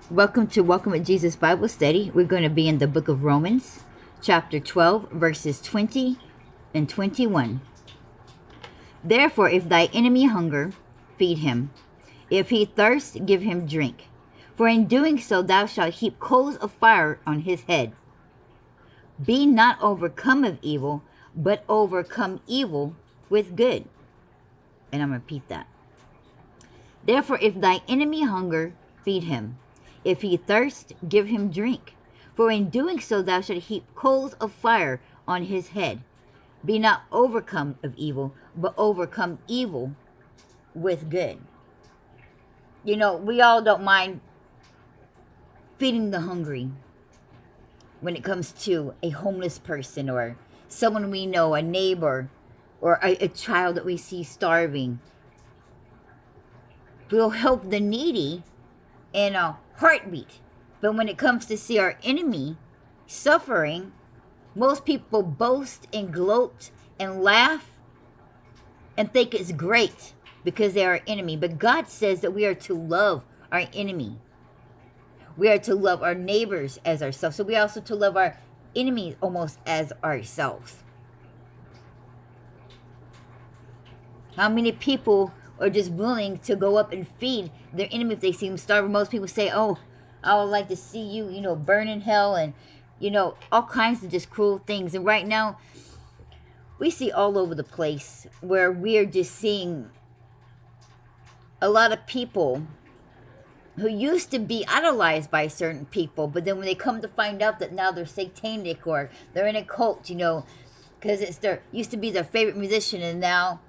Welcome to Welcome with Jesus Bible Study. We're going to be in the book of Romans, chapter 12, verses 20 and 21. Therefore, if thy enemy hunger, feed him. If he thirst, give him drink. For in doing so thou shalt heap coals of fire on his head. Be not overcome of evil, but overcome evil with good. And I'm going to repeat that. Therefore, if thy enemy hunger, feed him. If he thirst, give him drink. For in doing so thou shalt heap coals of fire on his head. Be not overcome of evil, but overcome evil with good. You know, we all don't mind feeding the hungry when it comes to a homeless person or someone we know, a neighbor, or a child that we see starving. We'll help the needy in a heartbeat. But when it comes to see our enemy suffering, most people boast and gloat and laugh and think it's great because they are our enemy. But God says that we are to love our enemy. We are to love our neighbors as ourselves. So we are also to love our enemies almost as ourselves. How many people are just willing to go up and feed their enemy if they see them starving? Most people say, oh, I would like to see you, burn in hell, and, all kinds of just cruel things. And right now, we see all over the place where we are just seeing a lot of people who used to be idolized by certain people, but then when they come to find out that now they're satanic or they're in a cult, because it's used to be their favorite musician, and now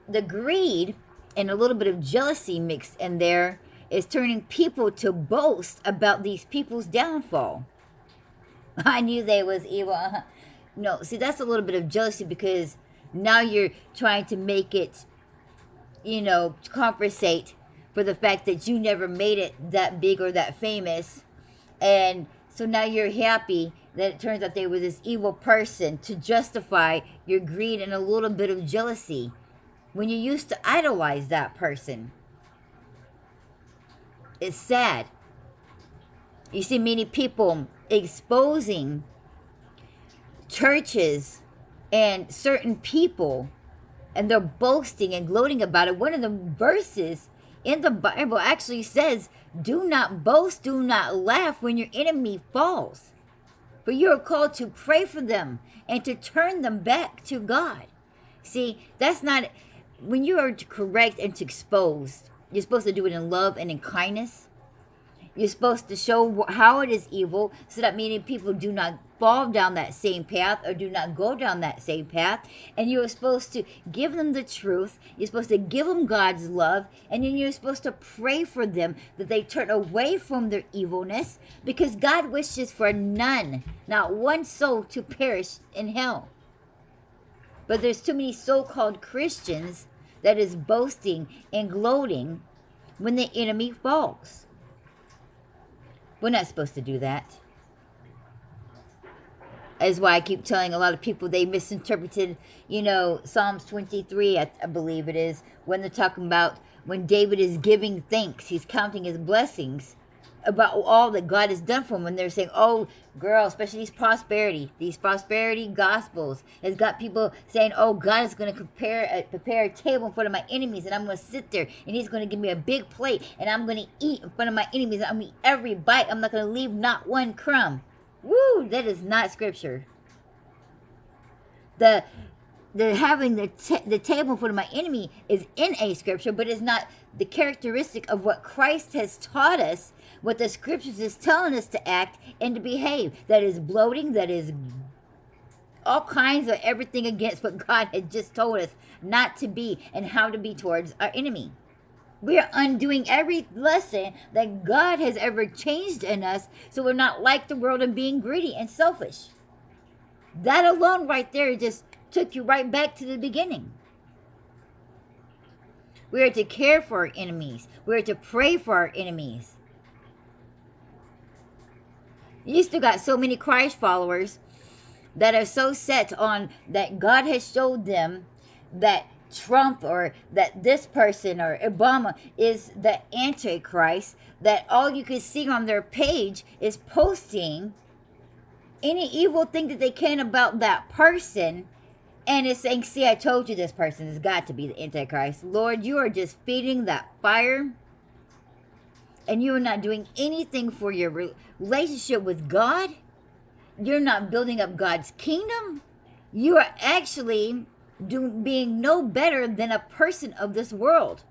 the greed and a little bit of jealousy mixed in there is turning people to boast about these people's downfall. I knew they was evil. No, see, that's a little bit of jealousy because now you're trying to make it, compensate for the fact that you never made it that big or that famous. And so now you're happy that it turns out they were this evil person to justify your greed and a little bit of jealousy when you used to idolize that person. It's sad. You see many people exposing churches and certain people, and they're boasting and gloating about it. One of the verses in the Bible actually says, do not boast, do not laugh when your enemy falls. For you are called to pray for them and to turn them back to God. See, that's not, when you are to correct and to expose, you're supposed to do it in love and in kindness. You're supposed to show how it is evil so that many people do not fall down that same path or do not go down that same path. And you're supposed to give them the truth. You're supposed to give them God's love. And then you're supposed to pray for them that they turn away from their evilness, because God wishes for none, not one soul, to perish in hell. But there's too many so-called Christians that is boasting and gloating when the enemy falls. We're not supposed to do that. That's why I keep telling a lot of people they misinterpreted, Psalms 23, I believe it is, when they're talking about when David is giving thanks, he's counting his blessings about all that God has done for him. And they're saying, oh, girl, especially these prosperity gospels has got people saying, oh, God is going to prepare a table in front of my enemies, and I'm going to sit there, and he's going to give me a big plate, and I'm going to eat in front of my enemies, and I'm going to eat every bite. I'm not going to leave not one crumb. Woo, that is not scripture. The having the table in front of my enemy is in a scripture, but it's not the characteristic of what Christ has taught us, what the scriptures is telling us to act and to behave. That is bloating, that is all kinds of everything against what God had just told us not to be and how to be towards our enemy. We are undoing every lesson that God has ever changed in us, so we're not like the world and being greedy and selfish. That alone right there just took you right back to the beginning. We are to care for our enemies. We are to pray for our enemies. You still got so many Christ followers that are so set on that God has showed them that Trump or that this person or Obama is the Antichrist, that all you can see on their page is posting any evil thing that they can about that person, and it's saying, see, I told you this person has got to be the Antichrist. Lord, you are just feeding that fire, and you are not doing anything for your relationship with God. You're not building up God's kingdom. You are actually being no better than a person of this world.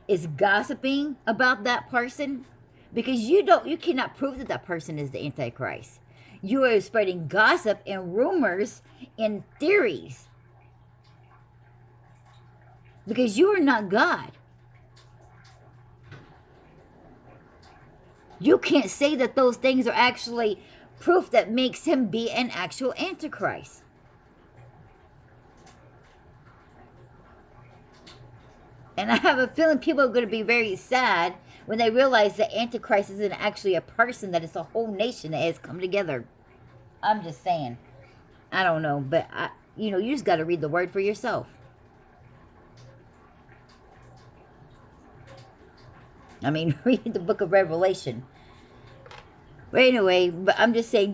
Is gossiping about that person, because you cannot prove that that person is the Antichrist. You are spreading gossip and rumors and theories, because you are not God. You can't say that those things are actually proof that makes him be an actual Antichrist. And I have a feeling people are going to be very sad when they realize that Antichrist isn't actually a person, that it's a whole nation that has come together. I'm just saying. I don't know, but you just got to read the word for yourself. I mean, read the book of Revelation. But anyway, but I'm just saying,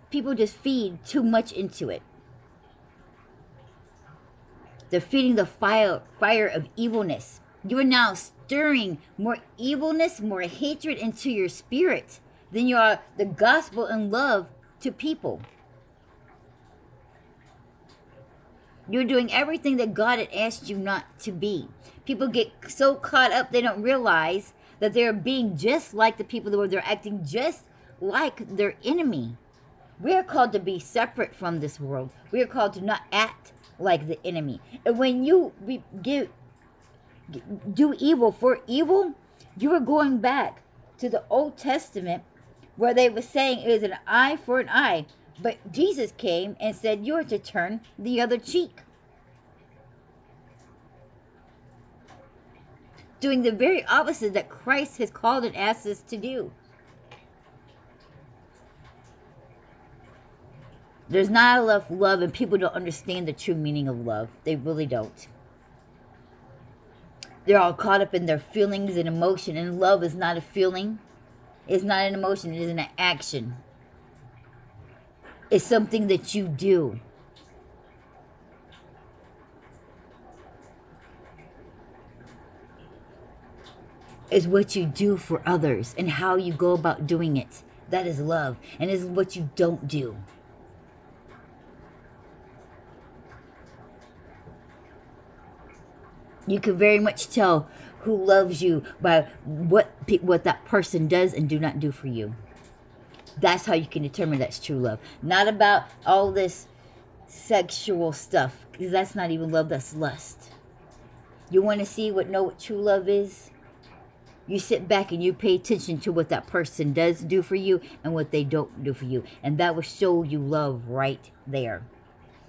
people just feed too much into it. They're feeding the fire of evilness. You are now stirring more evilness, more hatred into your spirit than you are the gospel and love to people. You're doing everything that God had asked you not to be. People get so caught up, they don't realize that they're being just like the people that were, they're acting just like their enemy. We are called to be separate from this world. We are called to not act like the enemy. And when you do evil for evil, you are going back to the Old Testament where they were saying it was an eye for an eye. But Jesus came and said you are to turn the other cheek. Doing the very opposite that Christ has called and asked us to do. There's not enough love, and people don't understand the true meaning of love. They really don't. They're all caught up in their feelings and emotion, and love is not a feeling. It's not an emotion. It is an action. It's something that you do. It's what you do for others and how you go about doing it. That is love. And it's what you don't do. You can very much tell who loves you by what that person does and do not do for you. That's how you can determine that's true love. Not about all this sexual stuff, because that's not even love, that's lust. You want to know what true love is? You sit back and you pay attention to what that person does do for you and what they don't do for you. And that will show you love right there.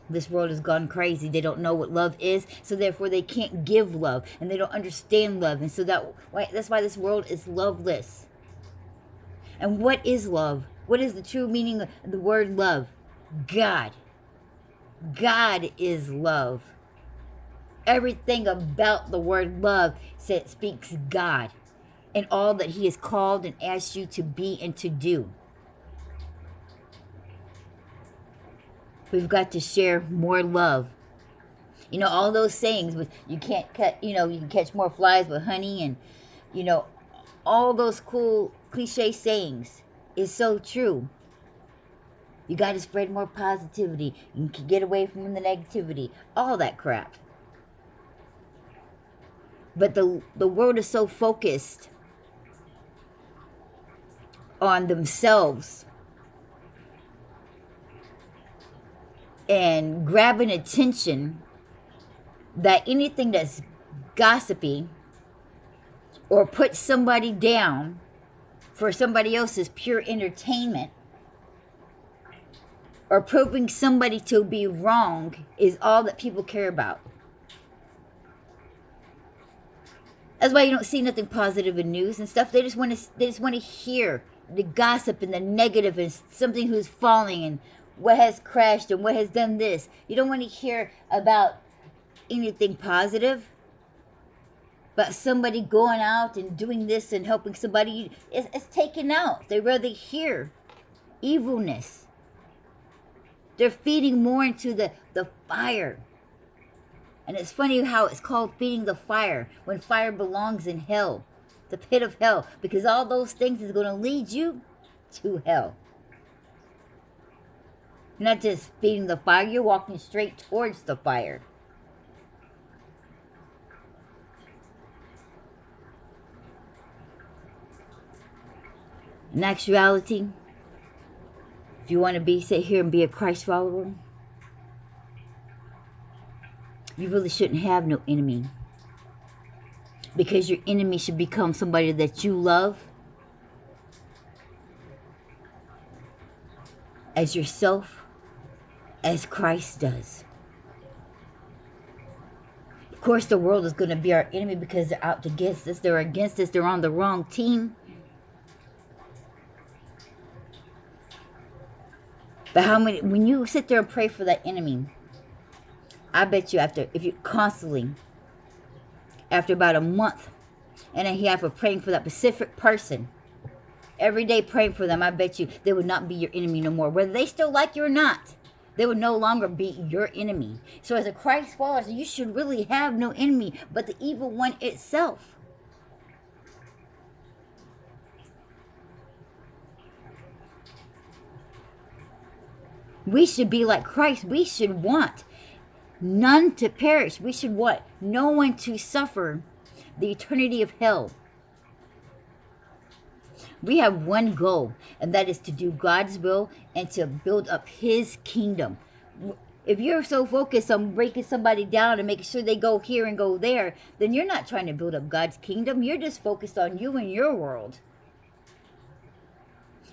This world has gone crazy. They don't know what love is, so therefore they can't give love, and they don't understand love, and so that's why this world is loveless. And what is love? What is the true meaning of the word love? God. God is love. Everything about the word love speaks God and all that He has called and asked you to be and to do. We've got to share more love. All those sayings with you can't cut, you can catch more flies with honey, and all those cool cliche sayings is so true. You got to spread more positivity. You can get away from the negativity. All that crap. But the world is so focused on themselves and grabbing attention that anything that's gossipy or put somebody down for somebody else's pure entertainment or proving somebody to be wrong is all that people care about. That's why you don't see nothing positive in news and stuff. They just want to hear the gossip and the negative and something who's falling and what has crashed and what has done this. You don't want to hear about anything positive. But somebody going out and doing this and helping somebody, it's taken out. They rather hear evilness. They're feeding more into the fire. And it's funny how it's called feeding the fire, when fire belongs in hell, the pit of hell, because all those things is going to lead you to hell. You're not just feeding the fire, you're walking straight towards the fire. In actuality, if you want to sit here and be a Christ follower, you really shouldn't have no enemy. Because your enemy should become somebody that you love as yourself, as Christ does. Of course, the world is going to be our enemy because they're out against us. They're against us. They're on the wrong team. But how many, when you sit there and pray for that enemy, I bet you if you constantly, after about a month and a half of praying for that specific person, every day praying for them, I bet you they would not be your enemy no more. Whether they still like you or not, they would no longer be your enemy. So as a Christ follower, you should really have no enemy but the evil one itself. We should be like Christ. We should want none to perish. We should want no one to suffer the eternity of hell. We have one goal, and that is to do God's will and to build up His kingdom. If you're so focused on breaking somebody down and making sure they go here and go there, then you're not trying to build up God's kingdom. You're just focused on you and your world.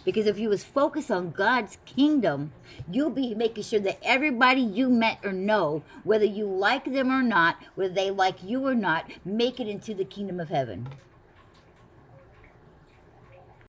Because if you was focused on God's kingdom, you'll be making sure that everybody you met or know, whether you like them or not, whether they like you or not, make it into the kingdom of heaven.